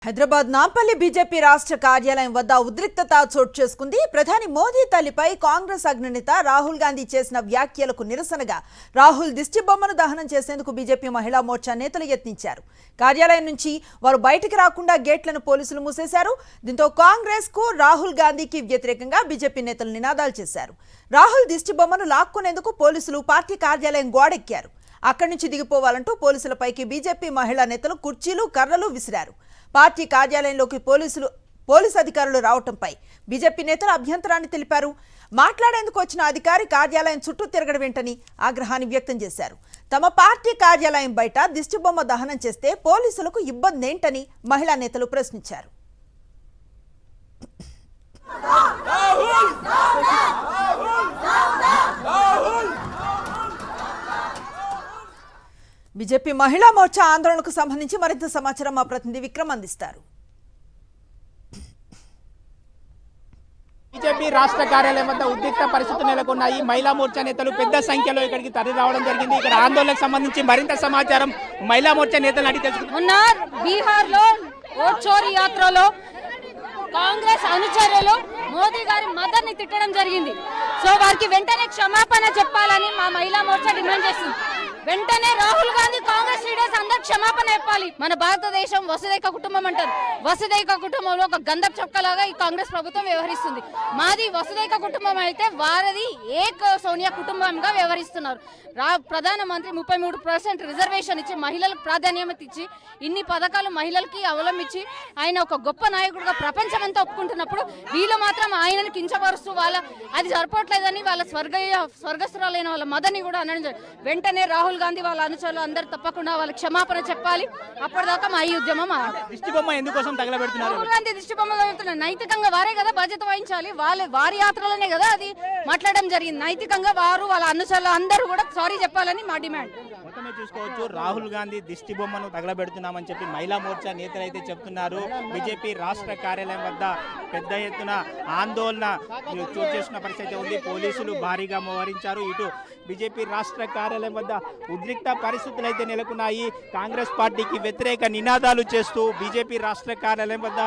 Hyderabad Nampally BJP రాష్ట్ర కార్యాలయం వద్ద ఉద్రిక్తత చోటు చేసుకుంది. ప్రధాని మోదీ తల్లిపై కాంగ్రెస్ అగ్రనేత రాహుల్ గాంధీ చేసిన వ్యాఖ్యలకు నిరసనగా రాహుల్ దిష్టిబొమ్మను దహనం చేసేందుకు బీజేపీ మహిళా మోర్చా నేతలు యత్నించారు. కార్యాలయం నుంచి వారు బయటికి రాకుండా గేట్లను పోలీసులు మూసేశారు. దీంతో కాంగ్రెస్ కు రాహుల్ గాంధీకి వ్యతిరేకంగా బీజేపీ నేతలు నినాదాలు చేశారు. రాహుల్ దిష్టిబొమ్మను లాక్కునేందుకు పోలీసులు పార్టీ కార్యాలయం గోడెక్కారు. అక్కడి నుంచి దిగిపోవాలంటూ పోలీసులపైకి బీజేపీ మహిళా నేతలు కుర్చీలు కర్రలు విసిరారు. పార్టీ కార్యాలయంలోకి పోలీసు అధికారులు రావడంపై బీజేపీ నేతలు అభ్యంతరాన్ని తెలిపారు. మాట్లాడేందుకు వచ్చిన అధికారి కార్యాలయం చుట్టూ తిరగడం వెంటని ఆగ్రహాన్ని వ్యక్తం చేశారు. తమ పార్టీ కార్యాలయం బయట దిష్టిబొమ్మ దహనం చేస్తే పోలీసులకు ఇబ్బంది ఏంటని మహిళా నేతలు ప్రశ్నించారు. బీజేపీ మహిళా మోర్చా ఆందోళనకు సంబంధించి మరింత సమాచారం మా ప్రతినిధి విక్రమ్ అందిస్తారు. బీజేపీ రాష్ట్ర కార్యాలయం వద్ద ఉద్రిక్త పరిస్థితులు నెలకొన్నాయి. మహిళా మోర్చా నేతలు పెద్ద సంఖ్యలో ఇక్కడికి తరలి రావడం జరిగింది. ఇక్కడ ఆందోళనకు సంబంధించి మరింత సమాచారం మహిళా మోర్చా నేతలు అడిగి తెలుసుకున్నారు. బీహార్ లో ఓట్ చోరీ యాత్రలో కాంగ్రెస్ అనుచరులు మోదీ గారి మదర్ ని తిట్టడం జరిగింది. సో వారికి వెంటనే క్షమాపణ చెప్పాలని మా మహిళా మోర్చా డిమాండ్ చేస్తుంది. వెంటనే రాహుల్ గాంధీ కాంగ్రెస్ లీడర్స్ అందరు క్షమాపణ చెప్పాలి. మన భారతదేశం వసుదైక కుటుంబం అంటారు. వసుదైక కుటుంబంలో ఒక గంధపు చొక్కలాగా ఈ కాంగ్రెస్ ప్రభుత్వం వ్యవహరిస్తుంది. మాది వసుదైక కుటుంబం అయితే వారిది ఏక్ సోనియా కుటుంబంగా వ్యవహరిస్తున్నారు. ప్రధానమంత్రి 33% రిజర్వేషన్ ఇచ్చి మహిళలకు ప్రాధాన్యత ఇచ్చి ఇన్ని పథకాలు మహిళలకి అవలంబించి ఆయన ఒక గొప్ప నాయకుడిగా ప్రపంచమంతా ఒప్పుకుంటున్నప్పుడు వీళ్ళు మాత్రం ఆయనను కించపరుస్తూ అది సరిపోవట్లేదని వాళ్ళ స్వర్గస్థురాలైన వాళ్ళ మదర్ని కూడా అనడం. వెంటనే రాహుల్ గాంధీ వాళ్ళ అనుచరులు అందరు తప్పకుండా వాళ్ళ క్షమాపణ చెప్పాలి. అప్పటిదాకా మా ఈ ఉద్యమం రాహుల్ గాంధీ దిష్టిబొమ్మ నైతికంగా వారే కదా బాధ్యత వహించాలి. వారి యాత్రలోనే కదా అది మాట్లాడడం జరిగింది. నైతికంగా వారు వాళ్ళ అనుచరులు అందరూ కూడా సారీ చెప్పాలని మా డిమాండ్. మొత్తమే చూసుకోవచ్చు, రాహుల్ గాంధీ దిష్టి బొమ్మను తగలబెడుతున్నామని చెప్పి మహిళా మోర్చా నేతలు అయితే చెప్తున్నారు. బీజేపీ రాష్ట్ర కార్యాలయం వద్ద పెద్ద ఎత్తున ఆందోళన చోటు చేసిన పరిస్థితి ఉంది. పోలీసులు భారీగా మోహరించారు. ఇటు బీజేపీ రాష్ట్ర కార్యాలయం వద్ద ఉద్రిక్త పరిస్థితులు అయితే నెలకొన్నాయి. కాంగ్రెస్ పార్టీకి వ్యతిరేక నినాదాలు చేస్తూ బీజేపీ రాష్ట్ర కార్యాలయం వద్ద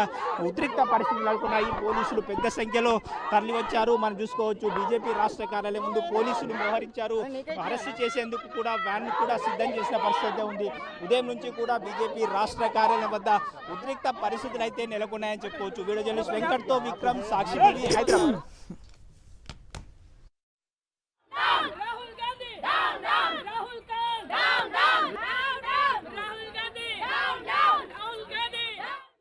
ఉద్రిక్త పరిస్థితులు నెలకొన్నాయి. పోలీసులు పెద్ద సంఖ్యలో తరలి వచ్చారు. మనం చూసుకోవచ్చు, బీజేపీ రాష్ట్ర కార్యాలయం ముందు పోలీసులు మోహరించారు. అరెస్టు చేసేందుకు కూడా వ్యాన్ కూడా సిద్ధం చేసిన పరిస్థితి ఉంది. ఉదయం నుంచి కూడా బీజేపీ రాష్ట్ర కార్యాలయం వద్ద ఉద్రిక్త పరిస్థితులు అయితే నెలకొన్నాయని చెప్పుకోవచ్చు. వీడియో జర్నలిస్ట్ వెంకట్తో విక్రమ్, సాక్షి టీవీ, హైదరాబాద్.